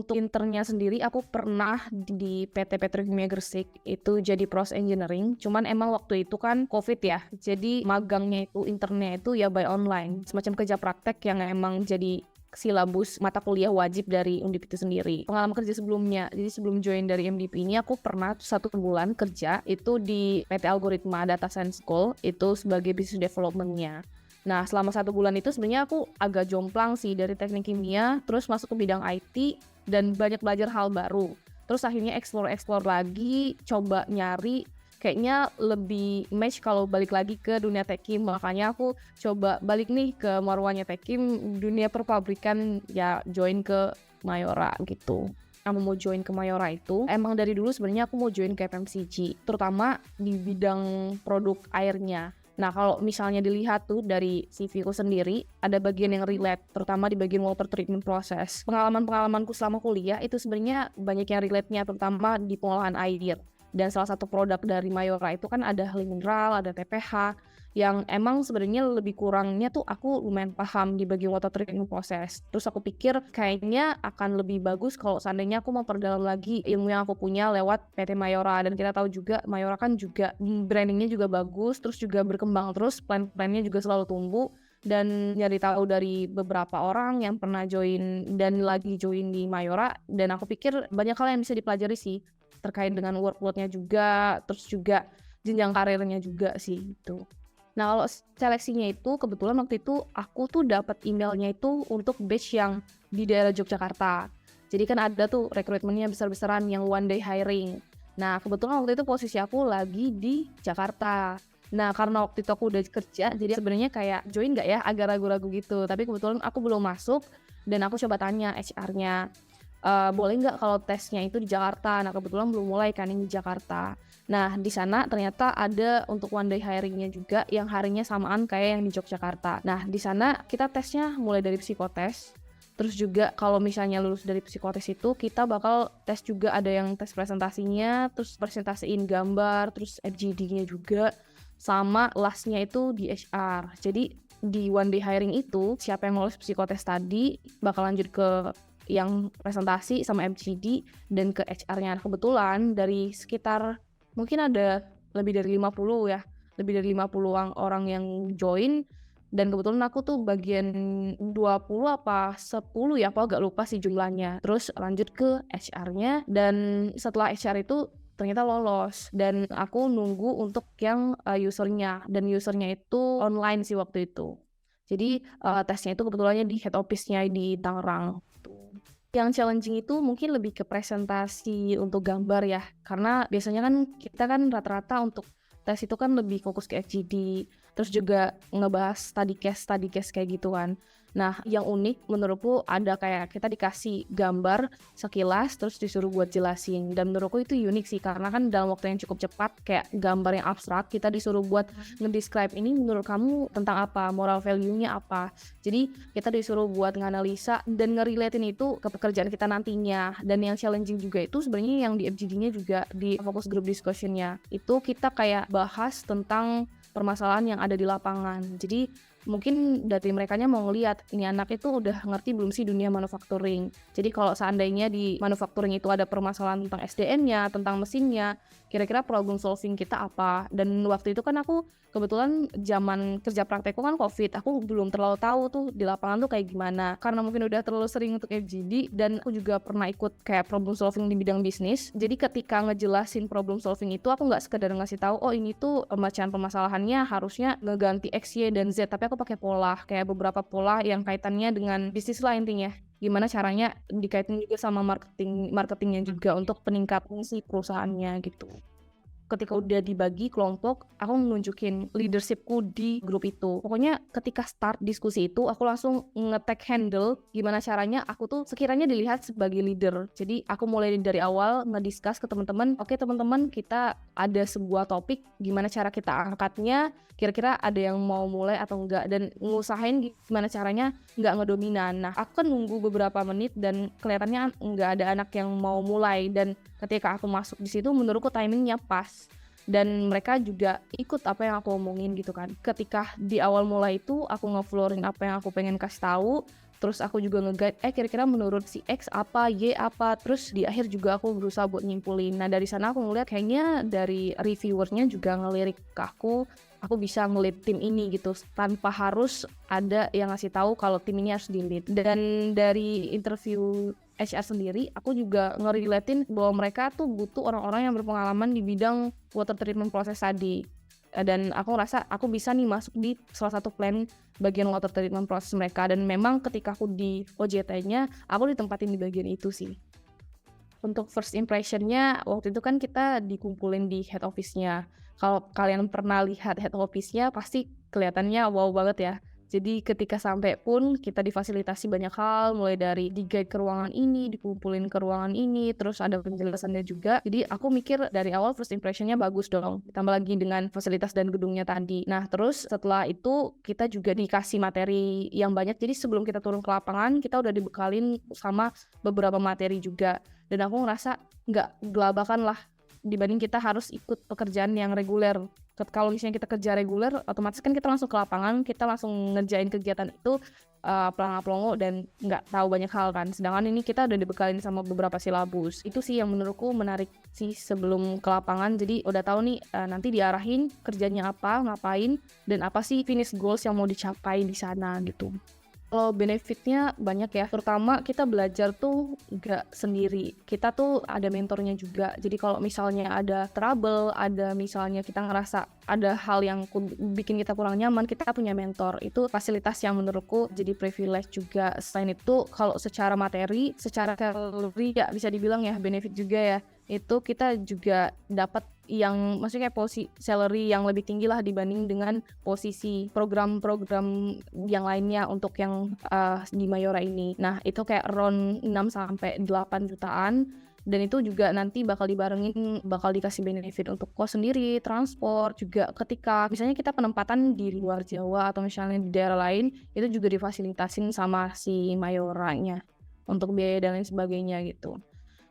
untuk internnya sendiri aku pernah di PT Petrokimia Gresik itu jadi process engineering. Cuman emang waktu itu kan COVID ya. Jadi magangnya itu internnya itu ya by online. Semacam kerja praktek yang emang jadi silabus mata kuliah wajib dari Undip itu sendiri. Pengalaman kerja sebelumnya, jadi sebelum join dari MDP ini aku pernah 1 bulan kerja itu di PT Algoritma Data Science School itu sebagai business development-nya. Nah, selama 1 bulan itu sebenarnya aku agak jomplang sih dari teknik kimia, terus masuk ke bidang IT, dan banyak belajar hal baru. Terus akhirnya explore lagi, coba nyari, kayaknya lebih match kalau balik lagi ke dunia tekim. Makanya aku coba balik nih ke marwahnya tekim, dunia perpabrikan, ya join ke Mayora gitu. Kamu mau join ke Mayora itu, emang dari dulu sebenarnya aku mau join ke FMCG, terutama di bidang produk airnya. Nah, kalau misalnya dilihat tuh dari CV ku sendiri, ada bagian yang relate, terutama di bagian water treatment process. Pengalamanku selama kuliah itu sebenarnya banyak yang relate-nya, terutama di pengolahan air. Dan salah satu produk dari Mayora itu kan ada mineral, ada TPH, yang emang sebenarnya lebih kurangnya tuh aku lumayan paham di bagian water treatment process. Terus aku pikir kayaknya akan lebih bagus kalau seandainya aku memperdalam lagi ilmu yang aku punya lewat PT Mayora. Dan kita tahu juga Mayora kan juga brandingnya juga bagus, terus juga berkembang terus, plan-plannya juga selalu tumbuh. Dan nyari tahu dari beberapa orang yang pernah join dan lagi join di Mayora, dan aku pikir banyak hal yang bisa dipelajari sih terkait dengan workload-nya juga, terus juga jenjang karirnya juga sih itu. Nah, kalau seleksinya itu kebetulan waktu itu aku tuh dapat emailnya itu untuk batch yang di daerah Yogyakarta. Jadi kan ada tuh rekrutmennya besar-besaran yang one day hiring. Nah, kebetulan waktu itu posisi aku lagi di Jakarta. Nah, karena waktu itu aku udah kerja, jadi sebenarnya kayak join nggak ya, agak ragu-ragu gitu. Tapi kebetulan aku belum masuk dan aku coba tanya HR-nya, boleh nggak kalau tesnya itu di Jakarta. Nah, kebetulan belum mulai kan ini di Jakarta. Nah, di sana ternyata ada untuk one day hiringnya juga yang harinya samaan kayak yang di Yogyakarta. Nah, di sana kita tesnya mulai dari psikotes. Terus juga kalau misalnya lulus dari psikotes itu kita bakal tes juga, ada yang tes presentasinya, terus presentasiin gambar, terus FGD-nya juga, sama lastnya itu di HR. Jadi di one day hiring itu siapa yang lolos psikotes tadi bakal lanjut ke yang presentasi sama FGD dan ke HR-nya. Kebetulan dari sekitar mungkin ada lebih dari 50 ya, lebih dari 50 orang yang join, dan kebetulan aku tuh bagian 20 apa 10 ya, aku agak lupa sih jumlahnya. Terus lanjut ke HR-nya, dan setelah HR itu ternyata lolos, dan aku nunggu untuk yang usernya, dan usernya itu online sih waktu itu. Jadi tesnya itu kebetulannya di head office-nya di Tangerang. Yang challenging itu mungkin lebih ke presentasi untuk gambar ya, karena biasanya kan kita kan rata-rata untuk tes itu kan lebih fokus ke FGD, terus juga ngebahas study case kayak gitu kan. Nah, yang unik menurutku ada kayak kita dikasih gambar sekilas terus disuruh buat jelasin, dan menurutku itu unik sih karena kan dalam waktu yang cukup cepat, kayak gambar yang abstrak kita disuruh buat ngedescribe ini menurut kamu tentang apa, moral value-nya apa. Jadi kita disuruh buat nganalisa dan ngerelatein itu ke pekerjaan kita nantinya. Dan yang challenging juga itu sebenarnya yang di FGD-nya juga di focus group discussion-nya. Itu kita kayak bahas tentang permasalahan yang ada di lapangan. Jadi mungkin dari merekanya mau ngelihat ini anak itu udah ngerti belum sih dunia manufacturing. Jadi kalau seandainya di manufacturing itu ada permasalahan tentang SDM-nya, tentang mesinnya, kira-kira problem solving kita apa. Dan waktu itu kan aku kebetulan zaman kerja praktekku kan COVID, aku belum terlalu tahu tuh di lapangan tuh kayak gimana. Karena mungkin udah terlalu sering untuk FGD, dan aku juga pernah ikut kayak problem solving di bidang bisnis. Jadi ketika ngejelasin problem solving itu aku nggak sekedar ngasih tahu, oh ini tuh pembacaan permasalahannya harusnya ngeganti X, Y, dan Z, tapi aku pakai pola, kayak beberapa pola yang kaitannya dengan bisnis lah intinya. Gimana caranya dikaitin juga sama marketingnya juga untuk peningkatan si perusahaannya gitu. Ketika udah dibagi kelompok, aku nunjukin leadershipku di grup itu. Pokoknya ketika start diskusi itu, aku langsung nge-take handle gimana caranya aku tuh sekiranya dilihat sebagai leader. Jadi aku mulai dari awal ngediscuss ke teman-teman, oke teman-teman, kita ada sebuah topik, gimana cara kita angkatnya, kira-kira ada yang mau mulai atau enggak, dan ngusahain gimana caranya enggak ngedominan. Nah, aku kan nunggu beberapa menit dan kelihatannya enggak ada anak yang mau mulai, dan ketika aku masuk di situ menurutku timingnya pas. Dan mereka juga ikut apa yang aku omongin gitu kan. Ketika di awal mulai itu aku ngeflorin apa yang aku pengen kasih tahu, Terus aku juga nge-guide, kira-kira menurut si X apa, Y apa. Terus di akhir juga aku berusaha buat nyimpulin. Nah dari sana aku ngeliat kayaknya dari reviewernya juga ngelirik ke aku bisa nge-lead tim ini gitu tanpa harus ada yang ngasih tahu kalau tim ini harus di-lead. Dan dari interview HR sendiri, aku juga ngerelatin bahwa mereka tuh butuh orang-orang yang berpengalaman di bidang water treatment process tadi. Dan aku ngerasa aku bisa nih masuk di salah satu plan bagian water treatment process mereka. Dan memang ketika aku di OJT-nya, aku ditempatin di bagian itu sih. Untuk first impression-nya, waktu itu kan kita dikumpulin di head office-nya. Kalau kalian pernah lihat head office-nya, pasti kelihatannya wow banget ya. Jadi ketika sampai pun kita difasilitasi banyak hal, mulai dari di-guide ke ruangan ini, dikumpulin ke ruangan ini, terus ada penjelasannya juga. Jadi aku mikir dari awal first impression-nya bagus dong, ditambah lagi dengan fasilitas dan gedungnya tadi. Nah terus setelah itu kita juga dikasih materi yang banyak, jadi sebelum kita turun ke lapangan, kita udah dibekalin sama beberapa materi juga. Dan aku ngerasa nggak gelabakan lah dibanding kita harus ikut pekerjaan yang reguler. Kalau misalnya kita kerja reguler, otomatis kan kita langsung ke lapangan, kita langsung ngerjain kegiatan itu pelongo-pelongo dan nggak tahu banyak hal kan. Sedangkan ini kita udah dibekalin sama beberapa silabus. Itu sih yang menurutku menarik sih sebelum ke lapangan. Jadi udah tahu nih nanti diarahin kerjanya apa, ngapain, dan apa sih finish goals yang mau dicapai di sana gitu. Kalau benefitnya banyak ya, terutama kita belajar tuh gak sendiri, kita tuh ada mentornya juga. Jadi kalau misalnya ada trouble, ada misalnya kita ngerasa ada hal yang bikin kita kurang nyaman, kita punya mentor. Itu fasilitas yang menurutku jadi privilege juga. Selain itu kalau secara materi, secara kalori ya bisa dibilang ya benefit juga ya. Itu kita juga dapat yang maksudnya posisi salary yang lebih tinggi lah dibanding dengan posisi program-program yang lainnya untuk yang di Mayora ini. Nah itu kayak around 6-8 jutaan, dan itu juga nanti bakal dibarengin, bakal dikasih benefit untuk kos sendiri, transport juga. Ketika misalnya kita penempatan di luar Jawa atau misalnya di daerah lain, itu juga difasilitasin sama si Mayoranya untuk biaya dan lain sebagainya gitu.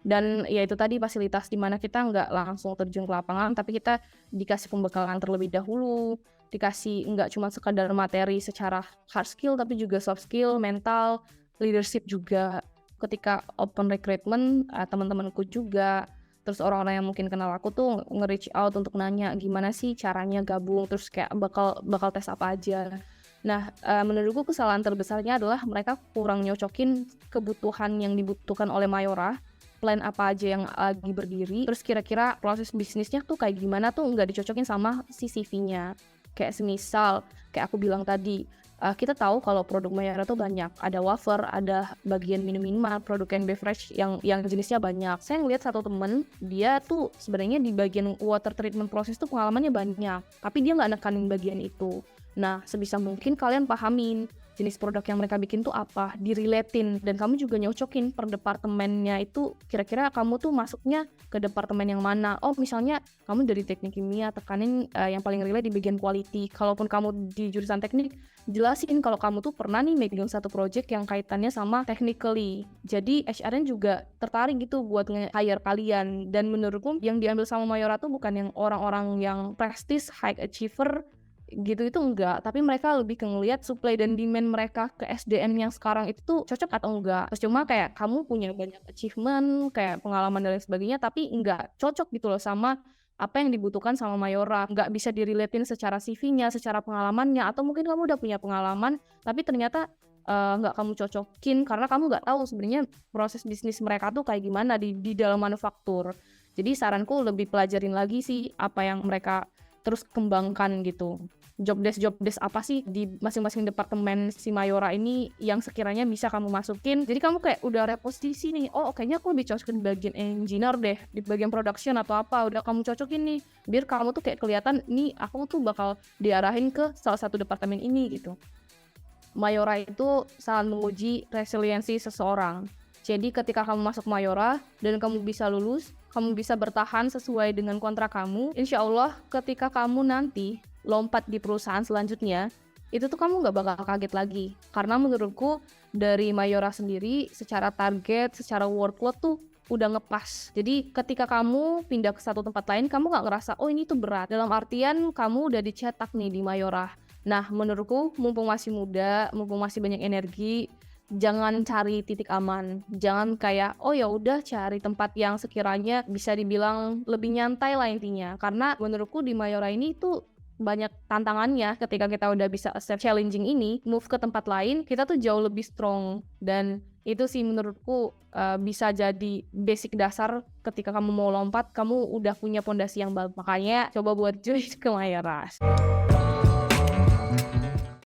Dan ya itu tadi fasilitas di mana kita nggak langsung terjun ke lapangan, tapi kita dikasih pembekalan terlebih dahulu, dikasih nggak cuma sekadar materi secara hard skill, tapi juga soft skill, mental, leadership juga. Ketika open recruitment, teman-temanku juga, terus orang-orang yang mungkin kenal aku tuh nge-reach out untuk nanya gimana sih caranya gabung, terus kayak bakal tes apa aja. Nah, menurutku kesalahan terbesarnya adalah mereka kurang nyocokin kebutuhan yang dibutuhkan oleh Mayora, plan apa aja yang lagi berdiri, terus kira-kira proses bisnisnya tuh kayak gimana tuh nggak dicocokin sama si CV-nya. Kayak semisal, kayak aku bilang tadi, kita tahu kalau produk Mayora tuh banyak, ada wafer, ada bagian minum-minuman, produk and beverage yang jenisnya banyak. Saya ngeliat satu temen, dia tuh sebenarnya di bagian water treatment process tuh pengalamannya banyak, tapi dia nggak nekanin bagian itu. Nah, sebisa mungkin kalian pahamin jenis produk yang mereka bikin tuh apa, direlatin, dan kamu juga nyocokin per departemennya itu, kira-kira kamu tuh masuknya ke departemen yang mana. Oh misalnya kamu dari teknik kimia, tekanin yang paling relate di bagian quality. Kalaupun kamu di jurusan teknik, jelasin kalau kamu tuh pernah nih megang satu project yang kaitannya sama technically. Jadi HR-nya juga tertarik gitu buat nge-hire kalian. Dan menurutku yang diambil sama Mayora tuh bukan yang orang-orang yang prestige, high achiever gitu, itu enggak, tapi mereka lebih ke ngelihat supply dan demand mereka ke SDM yang sekarang itu tuh cocok atau enggak. Terus cuma kayak kamu punya banyak achievement, kayak pengalaman dan lain sebagainya, tapi enggak cocok gitu loh sama apa yang dibutuhkan sama Mayora, enggak bisa direlatin secara CV-nya, secara pengalamannya, atau mungkin kamu udah punya pengalaman tapi ternyata nggak kamu cocokin karena kamu nggak tahu sebenarnya proses bisnis mereka tuh kayak gimana di dalam manufaktur. Jadi saranku lebih pelajarin lagi sih apa yang mereka terus kembangkan gitu. Job desk apa sih di masing-masing departemen si Mayora ini yang sekiranya bisa kamu masukin. Jadi kamu kayak udah reposisi nih, oh kayaknya aku lebih cocok di bagian engineer deh, di bagian production atau apa, udah kamu cocokin nih, biar kamu tuh kayak kelihatan nih aku tuh bakal diarahin ke salah satu departemen ini gitu. Mayora itu sangat menguji resiliensi seseorang. Jadi ketika kamu masuk Mayora dan kamu bisa lulus, kamu bisa bertahan sesuai dengan kontrak kamu, insya Allah ketika kamu nanti lompat di perusahaan selanjutnya, itu tuh kamu gak bakal kaget lagi. Karena menurutku dari Mayora sendiri secara target, secara workload tuh udah ngepas. Jadi ketika kamu pindah ke satu tempat lain, kamu gak ngerasa oh ini tuh berat. Dalam artian kamu udah dicetak nih di Mayora. Nah menurutku mumpung masih muda, mumpung masih banyak energi, jangan cari titik aman. Jangan kayak, oh ya udah cari tempat yang sekiranya bisa dibilang lebih nyantai lah intinya. Karena menurutku di Mayora ini tuh banyak tantangannya. Ketika kita udah bisa accept challenging ini, move ke tempat lain, kita tuh jauh lebih strong. Dan itu sih menurutku bisa jadi basic dasar ketika kamu mau lompat, kamu udah punya pondasi yang bagus. Makanya coba buat join ke Mayora.